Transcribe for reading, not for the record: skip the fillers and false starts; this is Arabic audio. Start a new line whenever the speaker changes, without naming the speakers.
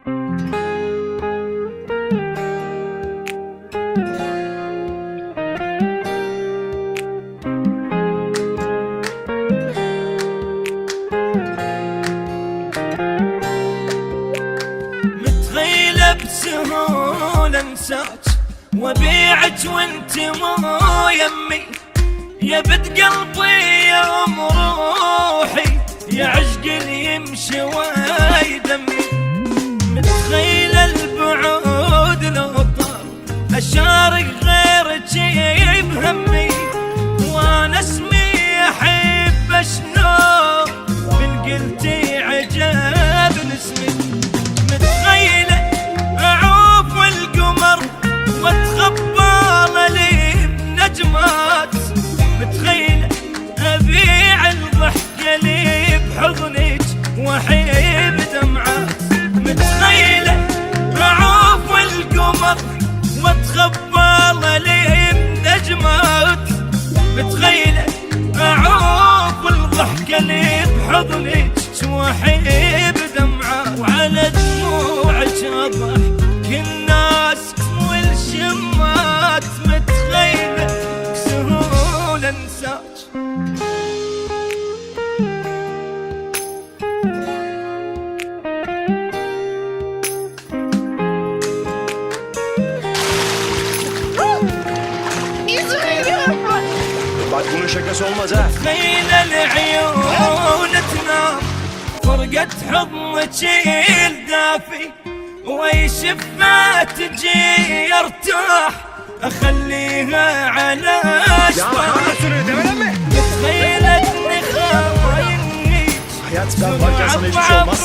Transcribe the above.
متخيلة بسهولة انساك وبيعك وانت مو يمي، يا بد قلبي يا ام روحي، يا عشق اللي يمشي ويدمي. متخيلة البعود لو طار اشارك غيرك بهمي، وانا اسمي احب شلون من قلتي عجب اسمي. متخيلة اعوف القمر واتخبى لي بنجمات، متخيلة ابيع الضحكة لي بحضنك واحيب دمعات. متخيلة اعوف القمر واتخبى لي بنجمات، متخيلة اعوف الضحكة لي بحضنك واحيب دمعات. وعلى دموعك اضحك الناس والشمات، متخيلة بسهولة انساك.
Bak bunun şakası olmaz ha.
متخيلة العيون تنام فرقت حضنك الدافي، وي شفة تجي ارتاح اخليها على اشواق. متخيلة اني خاينك
Hayat ben varken sana hiçbir şey olmaz.